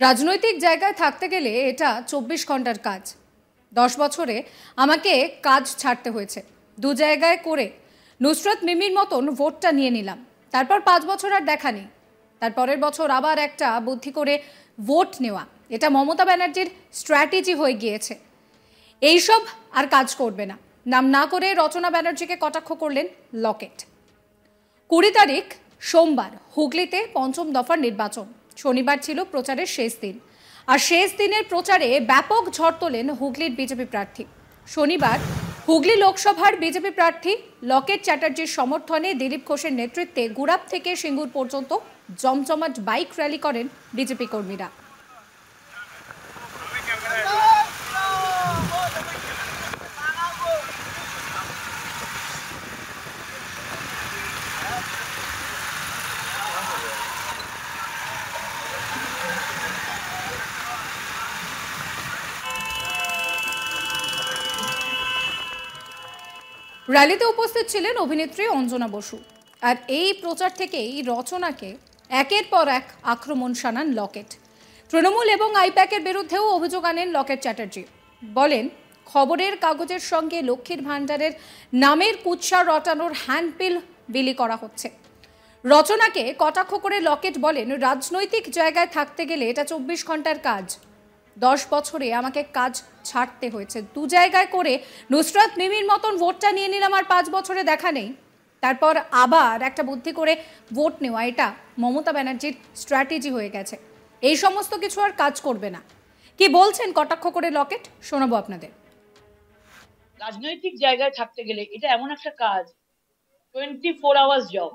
রাজনৈতিক জায়গায় থাকতে গেলে এটা ২৪ ঘন্টার কাজ। ১০ বছরে আমাকে কাজ ছাড়তে হয়েছে। দু জায়গায় করে নুসরত মিমির মতন ভোটটা নিয়ে নিলাম। তারপর ৫ বছর আর দেখা নেই। তারপরের বছর আবার একটা বুদ্ধি করে ভোট নেওয়া, এটা মমতা ব্যানার্জির স্ট্র্যাটেজি হয়ে গিয়েছে। এইসব আর কাজ করবে না। নাম না করে রচনা ব্যানার্জিকে কটাক্ষ করলেন লকেট। ২০ তারিখ সোমবার হুগলিতে পঞ্চম দফার নির্বাচন। শনিবার ছিল প্রচারের শেষ দিন। আর শেষ দিনের প্রচারে ব্যাপক ঝড় তোলেন হুগলির বিজেপি প্রার্থী। শনিবার হুগলি লোকসভার বিজেপি প্রার্থী লকেট চ্যাটার্জির সমর্থনে দিলীপ ঘোষের নেতৃত্বে গুড়াপ থেকে সিঙ্গুর পর্যন্ত জমজমাট বাইক র্যালি করেন বিজেপি কর্মীরা। র্যালিতে উপস্থিত ছিলেন অভিনেত্রী অঞ্জনা বসু। আর এই প্রচার থেকেই রচনাকে একের পর এক আক্রমণ শানান লকেট। তৃণমূল এবং আইপ্যাকের বিরুদ্ধেও অভিযোগ আনেন লকেট চ্যাটার্জি। বলেন, খবরের কাগজের সঙ্গে লক্ষ্মীর ভাণ্ডারের নামের কুৎসা রটানোর হ্যান্ডবিল বিলি করা হচ্ছে। রচনাকে কটাক্ষ করে লকেট বলেন, রাজনৈতিক জায়গায় থাকতে গেলে এটা ২৪ ঘন্টার কাজ। ১০ বছরে আমাকে কাজ ছাড়তে হয়েছে। দু জায়গায় করে নুসরত মিমির মতন ভোটটা নিয়ে নিলাম, আর ৫ বছরে দেখা নেই। তারপর আবার একটা বুদ্ধি করে ভোট নেওয়া, এটা মমতা ব্যানার্জির স্ট্র্যাটেজি হয়ে গেছে। এই সমস্ত কিছু আর কাজ করবে না। কি বলছেন কটাক্ষ করে লকেট, শোনাবো আপনাদের। রাজনৈতিক জায়গায় থাকতে গেলে এটা এমন একটা কাজ, 24 আওয়ার্স জব।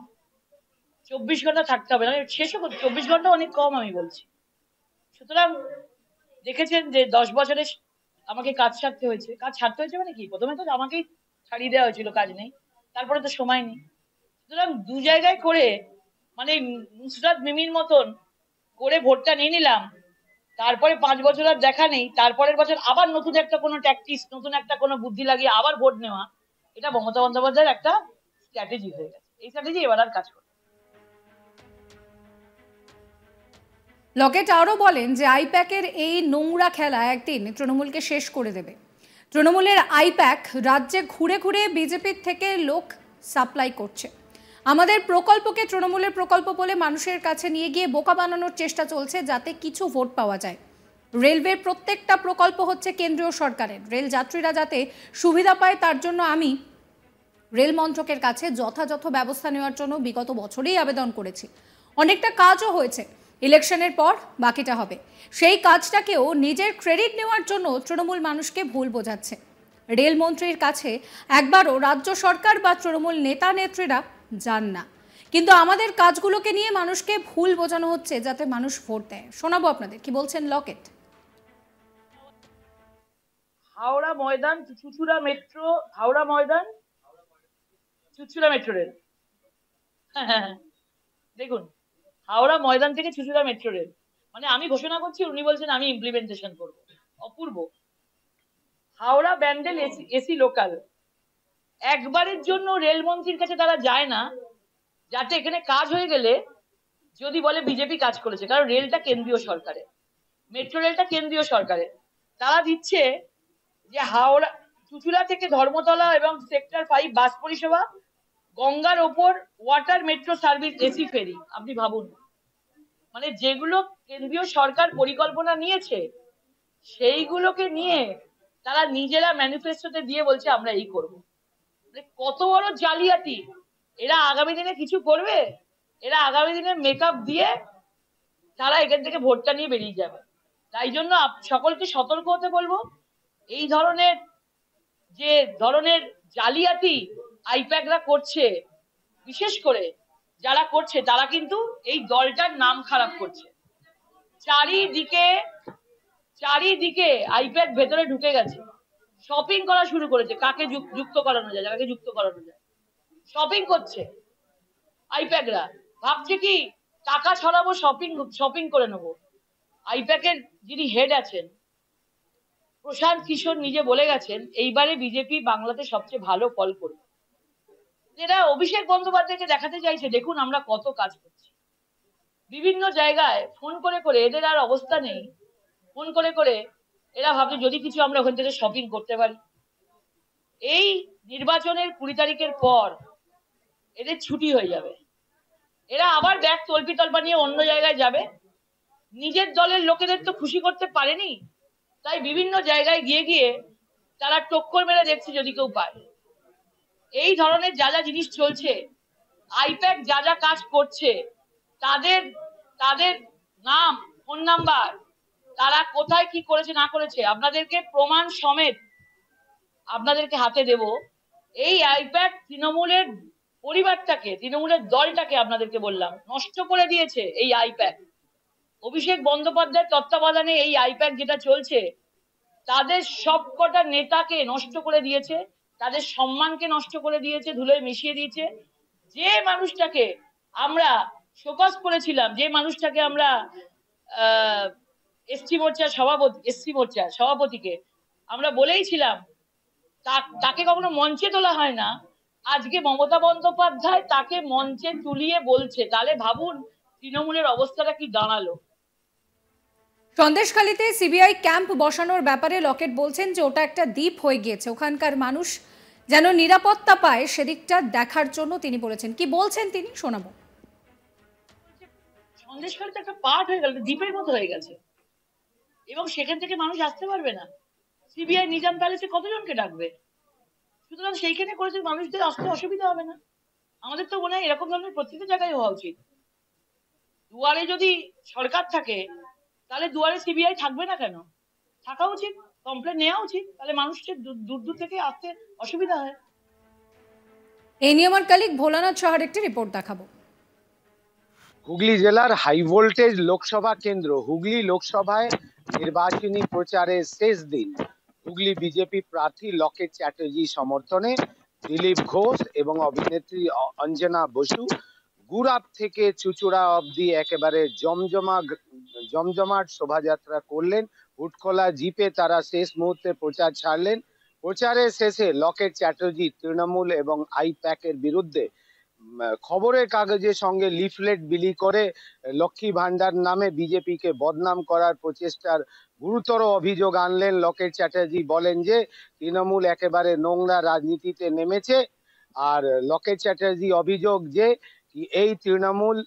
২৪ ঘন্টা থাকতে হবে, মানে শেষও ২৪ ঘন্টা অনেক কম আমি বলছি। সুতরাং দেখেছেন যে ১০ বছরে আমাকে কাজ ছাড়তে হয়েছে। কাজ ছাড়তে হয়েছে মানে কি, প্রথমে তো আমাকেই ছাড়িয়ে দেওয়া হয়েছিল, কাজ নেই, তারপরে তো সময় নেই। সুতরাং দু জায়গায় করে মানে নুসরাত মিমির মতন করে ভোটটা নিয়ে নিলাম, তারপরে ৫ বছর আর দেখা নেই, তারপরের বছর আবার নতুন একটা কোনো ট্যাকটিক্স, নতুন একটা কোনো বুদ্ধি লাগিয়ে আবার ভোট নেওয়া, এটা মমতা বন্দ্যোপাধ্যায়ের একটা স্ট্র্যাটেজি হয়ে গেছে। এই স্ট্র্যাটেজি এবার আর কাজ করে। লকেট আরও বলেন যে আইপ্যাকের এই নোংরা খেলা একদিন তৃণমূলকে শেষ করে দেবে। তৃণমূলের আইপ্যাক রাজ্যে ঘুরে ঘুরে বিজেপির থেকে লোক সাপ্লাই করছে। আমাদের প্রকল্পকে তৃণমূলের প্রকল্প বলে মানুষের কাছে নিয়ে গিয়ে বোকা বানানোর চেষ্টা চলছে, যাতে কিছু ভোট পাওয়া যায়। রেলওয়ের প্রত্যেকটা প্রকল্প হচ্ছে কেন্দ্রীয় সরকারের। রেল যাত্রীরা যাতে সুবিধা পায় তার জন্য আমি রেল মন্ত্রকের কাছে যথাযথ ব্যবস্থা নেওয়ার জন্য বিগত বছরেই আবেদন করেছি। অনেকটা কাজও হয়েছে। ইলেকশনের পর বাকিটা হবে। সেই কাজটাকেও নিজের ক্রেডিট নেওয়ার জন্য তৃণমূল মানুষকে ভুল বোঝাচ্ছে। রেলমন্ত্রীর কাছে একবারও রাজ্য সরকার বা তৃণমূল নেতা নেত্রীরা যান না, কিন্তু আমাদের কাজগুলোকে নিয়ে মানুষকে ভুল বোঝানো হচ্ছে যাতে মানুষ ভোট দেয়। শোনাবো আপনাদের কি বলছেন Locket. Howrah Maidan Chuchura metro, Howrah Maidan Chuchura metro rail. দেখুন, হাওড়া ময়দান থেকে চুচুড়া মেট্রো রেল, মানে আমি ঘোষণা করছি, উনি বলছেন আমি ইমপ্লিমেন্টেশন করব। অপূর্ব। হাওড়া ব্যান্ডেল এসি লোকাল, একবারের জন্য রেলমন্ত্রীর কাছে তারা যায় না, যাতে এখানে কাজ হয়ে গেলে যদি বলে বিজেপি কাজ করেছে, কারণ রেলটা কেন্দ্রীয় সরকারের, মেট্রো রেলটা কেন্দ্রীয় সরকারের। তারা দিচ্ছে যে হাওড়া চুচুড়া থেকে ধর্মতলা এবং সেক্টর 5 বাস পরিষেবা, গঙ্গার ওপর ওয়াটার মেট্রো সার্ভিস এসি ফেরি। আপনি ভাবুন, মানে যেগুলো কেন্দ্রীয় সরকার পরিকল্পনা নিয়েছে সেইগুলোকে নিয়ে তারা নিজেরা ম্যানিফেস্টোতে দিয়ে বলছে আমরা এই করব। কত বড় জালিয়াতি! এরা আগামী দিনে কিছু করবে? এরা আগামী দিনে মেকআপ দিয়ে তারা এখান থেকে ভোটটা নিয়ে বেরিয়ে যাবে। তাই জন্য সকলকে সতর্ক হতে বলবো। এই ধরনের যে ধরনের জালিয়াতি আইপ্যাকরা করছে, বিশেষ করে যারা করছে তারা কিন্তু এই দলটার নাম খারাপ করছে। চারিদিকে আইপ্যাক ভেতরে ঢুকে গেছে, শপিং করা শুরু করেছে। কাকে যুক্ত করানো যায়, কাকে যুক্ত করানো যায়, শপিং করছে আইপ্যাকরা। ভাবছে কি টাকা ছড়াবো, শপিং করে নেবো। আইপ্যাকের যিনি হেড আছেন প্রশান্ত কিশোর নিজে বলে গেছেন এইবারে বিজেপি বাংলাতে সবচেয়ে ভালো ফল করবে। এরা অভিষেক বন্দ্যোপাধ্যায়কে দেখাতে চাইছে দেখুন আমরা কত কাজ করছি। বিভিন্ন জায়গায় ফোন করে করে, এদের আর অবস্থা নেই, ফোন করে করে এরা ভাবছে যদি কিছু আমরা ওখান থেকে শপিং করতে পারি। এই নির্বাচনের 20 তারিখের পর এদের ছুটি হয়ে যাবে, এরা আবার ব্যাগ তল্পি তল্পা নিয়ে অন্য জায়গায় যাবে। নিজের দলের লোকেদের তো খুশি করতে পারেনি, তাই বিভিন্ন জায়গায় গিয়ে গিয়ে তারা টক্কর মেরে দেখছে যদি কেউ পায়। এই ধরনের যা যা জিনিস চলছে, আইপ্যাক যা যা কাজ করছে, তাদের তাদের নাম, ফোন নাম্বার, তারা কোথায় কি করেছে না করেছে আপনাদেরকে প্রমাণ সমেত আপনাদেরকে হাতে দেব। এই আইপ্যাক তৃণমূলের পরিবারটাকে, তৃণমূলের দলটাকে আপনাদেরকে বললাম নষ্ট করে দিয়েছে। এই আইপ্যাক অভিষেক বন্দ্যোপাধ্যায়ের তত্ত্বাবধানে এই আইপ্যাক যেটা চলছে, তাদের সবকটা নেতাকে নষ্ট করে দিয়েছে, তাদের সম্মানকে নষ্ট করে দিয়েছে, ধুলোয় মিশিয়ে দিয়েছে। যে মানুষটাকে আমরা শোকজ করেছিলাম, যে মানুষটাকে আমরা এসসি মোর্চার সভাপতিকে আমরা বলেইছিলাম তাকে কখনো মঞ্চে তোলা হয় না, আজকে মমতা বন্দ্যোপাধ্যায় তাকে মঞ্চে তুলিয়ে বলছে, তাহলে ভাবুন তৃণমূলের অবস্থাটা কি দাঁড়ালো। সন্দেশখালীতে সিবিআই ক্যাম্প বসানোর ব্যাপারে লকেট বলছেন যে ওটা একটা দ্বীপ হয়ে গিয়েছে, ওখানকার মানুষ যেন নিরাপত্তা পায় সেদিকটা দেখার জন্য তিনি বলেছেন। কি বলছেন তিনি শোনাবো। সন্দেশখালী তো একটা পার্ট হয়ে গেল, দ্বীপের মতো হয়ে গেছে, এবং সেখান থেকে মানুষ আসতে পারবে না। সিবিআই নিজাম প্যালেসে কতজনকে ডাকবে? সুতরাং সেইখানে করেছে, মানুষদের আসতে অসুবিধা হবে না। আমাদের তো মনে হয় এরকম ধরনের প্রত্যেকটা জায়গায় হওয়া উচিত। দুয়ারে যদি সরকার থাকে, তাহলে দুয়ারে সিবিআই থাকবে না কেন? থাকা উচিত, কমপ্লেন নেওয়া উচিত, তাহলে মানুষের দূর দূর থেকে আসতে অসুবিধা হয়। এই নিয়ে আমার কালিক ভোলানাথ সাহার একটি রিপোর্ট দেখাবো। হুগলি জেলার হাই ভোল্টেজ লোকসভা কেন্দ্র হুগলি লোকসভায় নির্বাচনী প্রচারের শেষ দিন। হুগলি বিজেপি প্রার্থী লকেট চ্যাটার্জি সমর্থনে দিলীপ ঘোষ এবং অভিনেত্রী অঞ্জনা বসু গুরাব থেকে চুচুড়া অবধি একেবারে জমজমাট শোভাযাত্রা করলেন। উটখোলা জিপে তারা শেষ মুহূর্তে প্রচার ছাড়লেন। প্রচারের শেষে লকেট চ্যাটার্জি তৃণমূল এবং আইপ্যাকের বিরুদ্ধে খবরের কাগজের সঙ্গে লিফলেট বিলি করে লক্ষ্মী ভান্ডার নামে বিজেপিকে বদনাম করার প্রচেষ্টার গুরুতর অভিযোগ আনলেন। লকেট চ্যাটার্জি বলেন যে তৃণমূল একেবারে নোংরা রাজনীতিতে নেমেছে। আর লকেট চ্যাটার্জি অভিযোগ যে এই তৃণমূল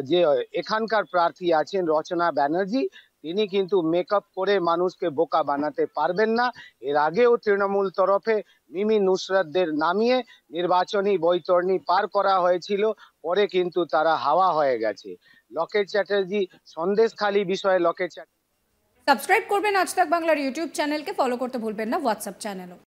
যে এখানকার প্রার্থী আছেন রচনা ব্যানার্জি, তিনি কিন্তু মেকআপ করে মানুষকে বোকা বানাতে পারবেন না। এর আগেও তৃণমূল তরফে মিমি নুসরাতদের নামিয়ে নির্বাচনী বৈতরণী পার করা হয়েছিল, পরে কিন্তু তারা হাওয়া হয়ে গেছে। লকেট চ্যাটার্জি সন্দেশখালী বিষয়ে লকেট সাবস্ক্রাইব করবেন আজ তাক বাংলার ইউটিউব চ্যানেলকে, ফলো করতে ভুলবেন না হোয়াটসঅ্যাপ চ্যানেলও।